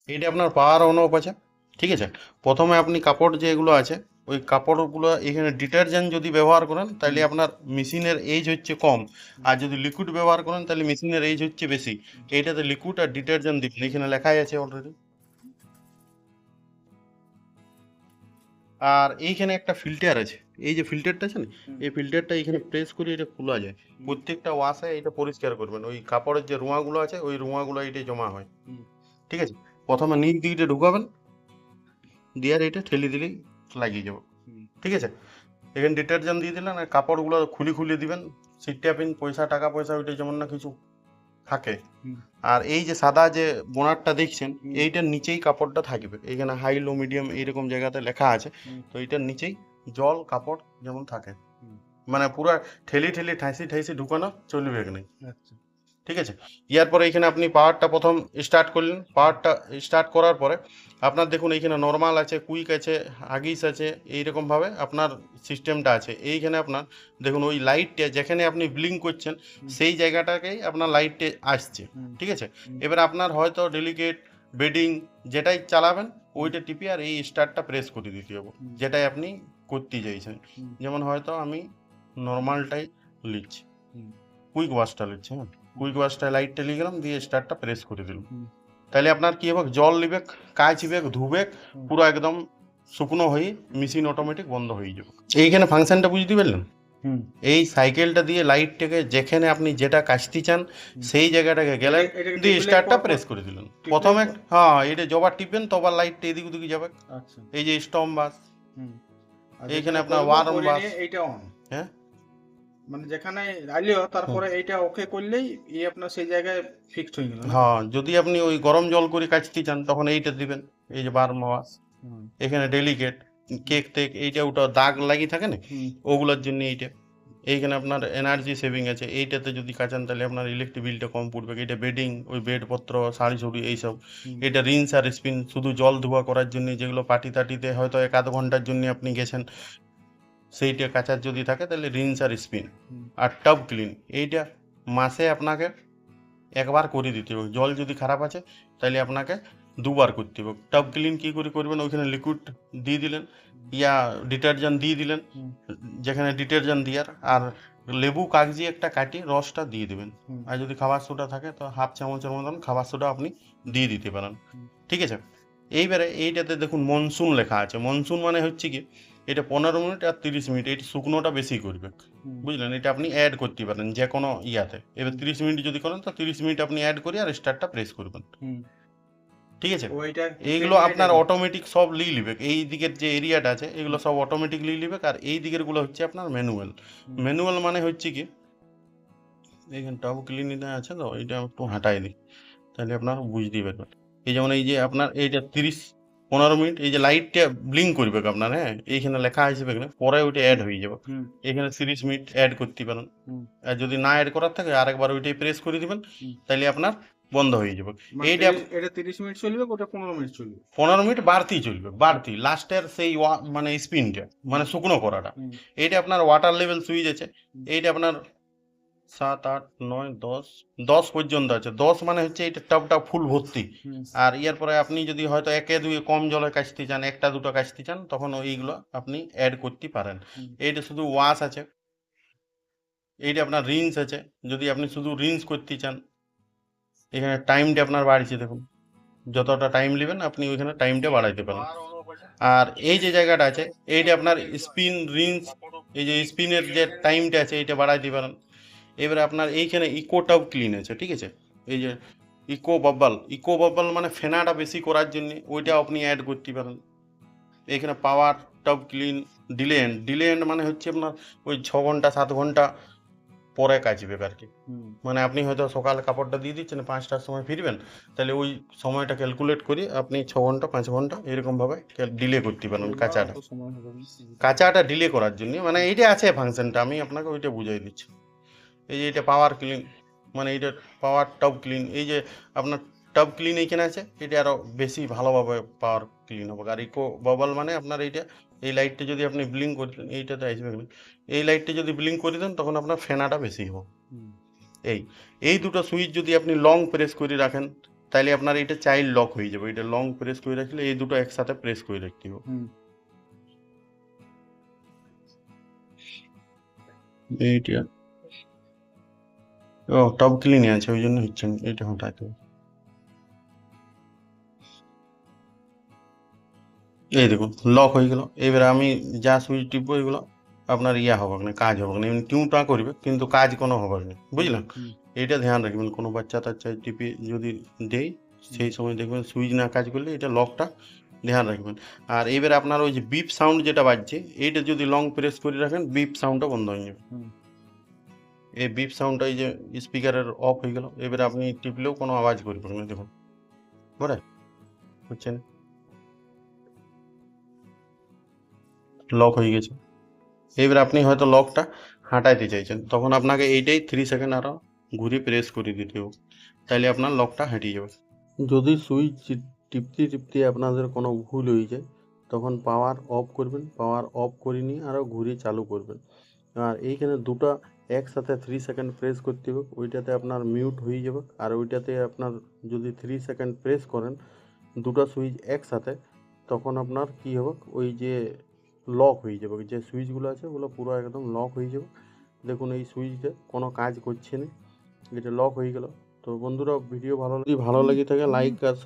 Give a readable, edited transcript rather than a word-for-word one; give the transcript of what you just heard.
এইটা আপনার power on of আছে, ঠিক আছে। প্রথমে আপনি কাপড় যেগুলো আছে ওই কাপড়গুলো এখানে ডিটারজেন্ট যদি ব্যবহার করেন তাহলে আপনার মেশিনের এজ হচ্ছে কম, আর যদি লিকুইড ব্যবহার করেন তাহলে মেশিনের এজ হচ্ছে বেশি। এইটাতে লিকুইড আর ডিটারজেন্ট দিবেন, এখানে লেখাই আছে অলরেডি। আর এইখানে একটা ফিল্টার আছে, এই যে ফিল্টারটা আছে না, এই ফিল্টারটা এখানে প্রেস করে এটা খোলা যায়। প্রত্যেকটা ওয়াশে এটা পরিষ্কার করবেন, ওই কাপড়ের যে রুমাগুলো আছে ওই রুমাগুলো এটা জমা হয়, ঠিক আছে। প্রথমে নিচ দিকটা ঢুকাবেন, দিয়ে আর এটা ঠেলে দিলেই লাগিয়ে যাবো, ঠিক আছে। এখানে ডিটারজেন্ট দিয়ে দিলেন আর কাপড়গুলো খুলে খুলে দিবেন। সিটটা পিন পয়সা টাকা পয়সা ওইটা যেমন না কিছু থাকে। আর এই যে সাদা যে বোনারটা দেখছেন এইটার নিচেই কাপড়টা থাকবে, এখানে হাই লো মিডিয়াম এইরকম জায়গাতে লেখা আছে। তো এইটার নিচেই জল কাপড় যেমন থাকে, মানে পুরো ঠেলি ঠেলি ঠাইসি ঠাইসি ঢুকানো চলবে না, ঠিক আছে। ইয়ার পরে এখানে আপনি পাওয়ারটা প্রথম স্টার্ট করলেন, পাওয়ারটা স্টার্ট করার পরে আপনার দেখুন এইখানে নর্মাল আছে, কুইক আছে, হাগিস আছে, এইরকমভাবে আপনার সিস্টেমটা আছে। এইখানে আপনার দেখুন ওই লাইটটা যেখানে আপনি ব্লিঙ্ক করছেন সেই জায়গাটাকেই আপনার লাইটটা আসছে, ঠিক আছে। এবার আপনার হয়তো ডেলিকেট বেডিং যেটাই চালাবেন ওইটা টিপে আর এই স্টার্টটা প্রেস করে দিতে হবে, যেটাই আপনি করতে চাইছেন। যেমন হয়তো আমি নর্মালটাই লিখছি, কুইক ওয়াশটা লিখছি, হ্যাঁ কুইক ওয়াশটা লাইটটা লিখে গেলাম, দিয়ে স্টার্টটা প্রেস করে দিলাম। তাহলে আপনার কি হবে, জল নিবে, কাচবে, ধুবে, পুরো একদম শুকনো হয়ে মেশিন অটোমেটিক বন্ধ হয়ে যাবে। এইখানে ফাংশনটা বুঝতে পারলেন। এই সাইকেলটা দিয়ে লাইটটাকে যেখানে আপনি যেটা কাচতে চান সেই জায়গাটাকে গেলেন, দিয়ে স্টার্টটা প্রেস করে দিলেন। প্রথমে হ্যাঁ এটা জবার টিপবেন তবার লাইটটা এদিক ওদিকে যাবে। এই যে স্টম বাস, এইখানে আপনার ওয়ার্ম বাস, এইটা অন, হ্যাঁ মানে যেখানে আইলিও তারপরে এইটা ওকে করলেই এই আপনার সেই জায়গায় ফিক্সড হয়ে গেল। হ্যাঁ যদি আপনি ওই গরম জল করে কাচতে চান তখন এইটা দিবেন, এই যে ওয়ার্ম বাস। এখানে ডেলিকেট কেক টেক এইটা ওটা দাগ লাগি থাকে না ওগুলোর জন্য এইটা। এইখানে আপনার এনার্জি সেভিং আছে, এইটাতে যদি কাচান তাহলে আপনার ইলেকট্রিক বিলটা কম পড়বে। এটা বেডিং, ওই বেডপত্র, শাড়ি ছড়ি এইসব। এটা রিন্স আর স্পিন শুধু জল ধোয়া করার জন্য, যেগুলো পার্টি টাটিতে হয়তো 1-8 ঘন্টার জন্য আপনি গেছেন সেইটা কাচার যদি থাকে তাহলে রিন্স আর স্পিন। আর টব ক্লিন এইটা মাসে আপনাকে একবার করে দিতে হবে। জল যদি খারাপ আছে তাহলে আপনাকে দুবার করতে হবে। টব ক্লিন কী করে করবেন, ওইখানে লিকুইড দিয়ে দিলেন ইয়া ডিটারজেন্ট দিয়ে দিলেন যেখানে ডিটারজেন্ট দিয়ার, আর লেবু কাগজি একটা কাটি রসটা দিয়ে দেবেন। আর যদি খাবার সোডা থাকে তো হাফ চামচের মতন খাবার সোডা আপনি দিয়ে দিতে পারেন, ঠিক আছে। এইবারে এইটাতে দেখুন মনসুন লেখা আছে। মনসুন মানে হচ্ছে কি, এটা 15 মিনিট আর 30 মিনিট, এটা শুকনোটা বেশি করবে, বুঝলেন। এটা আপনি অ্যাড করতে পারেন যে কোনো ইয়াতে। এবার 30 মিনিট যদি করেন তো 30 মিনিট আপনি অ্যাড করে আর স্টার্টটা প্রেস করবেন, ঠিক আছে। এইগুলো আপনার অটোমেটিক সব লিয়ে লিবে, এই দিকের যে এরিয়াটা আছে এগুলো সব অটোমেটিক লিয়ে লিবে। আর এই দিকের গুলো হচ্ছে আপনার ম্যানুয়াল। ম্যানুয়াল মানে হচ্ছে কি, এইখানে টপ ক্লিনিংটা আছে তো এইটা একটু হাঁটাই দিই তাহলে আপনার বুঝতেই পারবেন। এই যেমন এই যে আপনার এইটা 30-15 মিনিট এই যে লাইটটা ব্লিঙ্ক করবে আপনার, হ্যাঁ এইখানে লেখা আসবে এখানে, পরে ওইটা অ্যাড হয়ে যাবে। এখানে 30 মিনিট অ্যাড করতে পারেন। আর যদি না অ্যাড করার থাকে আরেকবার ওইটাই প্রেস করে দিবেন তাহলে আপনার বন্ধ হয়ে যাবে। এইটা 30 মিনিট চলবে, ওটা 15 মিনিট চলবে। 15 মিনিট বাড়তি চলবে, বাড়তি লাস্টের সেই মানে স্পিনটা মানে শুকনো করাটা। এইটা আপনার ওয়াটার লেভেল সুইচ আছে, এইটা আপনার 7, 8, 9, 10 পর্যন্ত আছে। 10 মানে হচ্ছে এটা টবটা ফুল ভর্তি। আর ইয়ার পরে আপনি যদি হয়তো 1-2 কম জলে কাচতে চান, 1-2 কাচতে চান, তখন ওইগুলো আপনি অ্যাড করতে পারেন। এইটা শুধু ওয়াশ আছে, এইটা আপনার রিন্স আছে, যদি আপনি শুধু রিন্স করতে চান। এখানে টাইমটা আপনার বাড়ছে দেখুন, যতটা টাইম নেবেন আপনি ওইখানে টাইমটা বাড়াইতে পারেন। আর এই যে জায়গাটা আছে এইটা আপনার স্পিন রিন্স, এই যে স্পিনের যে টাইমটা আছে এইটা বাড়াইতে পারেন। এবারে আপনার এইখানে ইকো টব ক্লিন আছে, ঠিক আছে। এই যে ইকো বাবল মানে ফেনাটা বেশি করার জন্য ওইটা আপনি অ্যাড করতে পারেন। এখানে পাওয়ার টব ক্লিন ডিলে এন্ড মানে হচ্ছে আপনার ওই 6 ঘন্টা 7 ঘন্টা পরে কাচবে আর কি। মানে আপনি হয়তো সকালে কাপড়টা দিয়ে দিচ্ছেন 5টার সময় ফিরবেন, তাহলে ওই সময়টা ক্যালকুলেট করে আপনি 6 ঘন্টা 5 ঘন্টা এরকমভাবে ডিলে করতে পারেন কাঁচাটা ডিলে করার জন্য। মানে এইটা আছে ফাংশনটা, আমি আপনাকে ওইটা বুঝাই দিচ্ছি। এই যে এটা পাওয়ার ক্লিন মানে এটা পাওয়ার টব ক্লিন, এই যে আপনার টব ক্লিন এইখানে আছে, এটা আরও বেশি ভালোভাবে পাওয়ার ক্লিন হবে। আর ইকো বাবল মানে আপনার এইটা, এই লাইটটা যদি আপনি ব্লিঙ্ক করে দেন, এইটাতে আসবে না, এই লাইটটা যদি ব্লিঙ্ক করে দেন তখন আপনার ফেনাটা বেশি হবে। এই দুটো সুইচ যদি আপনি লং প্রেস করে রাখেন তাইলে আপনার এটা চাইল্ড লক হয়ে যাবে। এটা লং প্রেস করে রাখলে এই দুটো একসাথে প্রেস করে রাখতে হবে। হুম। এইটা ও টপ ক্লিনে আছে ওই জন্য হচ্ছে না, এটা হটাতে হবে। এই দেখুন লক হয়ে গেল। এবারে আমি যা সুইচ টিপবো এগুলো আপনার ইয়া হবে না, কাজ হবে না, এমনি টিউটা করবে কিন্তু কাজ কোনো হবে না, বুঝলেন? হুম। এটা ধ্যান রাখবেন, কোনো বাচ্চা টাচ্চা টিপে যদি দেয় সেই সময় দেখবেন সুইচ না কাজ করলে এটা লকটা ধ্যান রাখবেন। আর এবারে আপনার ওই যে বিপ সাউন্ড যেটা বাজছে, এইটা যদি লং প্রেস করে রাখেন বিপ সাউন্ডটা বন্ধ হয়ে যাবে। হুম। এই বিপ সাউন্ডটা এই যে স্পিকারের অফ হয়ে গেল, এবারে আপনি টিপলেও কোনো আওয়াজ করবে না, দেখুন বুঝলেন হচ্ছে না, লক হয়ে গেছে। এবার আপনি হয়তো লকটা হাঁটাইতে চাইছেন, তখন আপনাকে এইটাই 3 সেকেন্ড আরও ঘুরে প্রেস করে দিতে হবে, তাহলে আপনার লকটা হাঁটিয়ে যাবে। যদি সুইচ টিপতে টিপতে আপনাদের কোনো ভুল হয়ে যায় তখন পাওয়ার অফ করবেন, পাওয়ার অফ করে নিয়ে আরও ঘুরে চালু করবেন। আর এইখানে দুটো একসাথে 3 সেকেন্ড প্রেস করতে হবে, ওইটাতে আপনার মিউট হয়ে যাবে। আর ওইটাতে আপনার যদি 3 সেকেন্ড প্রেস করেন দুটো সুইচ একসাথে, তখন আপনার কী হবে, ওই যে লক হয়ে যাবে, যে সুইচগুলো আছে ওগুলো পুরো একদম লক হয়ে যাবে। দেখুন এই সুইচটা কোনো কাজ করছে না, এটা লক হয়ে গেল। তো বন্ধুরা ভিডিও ভালো লাগে থাকে লাইক আর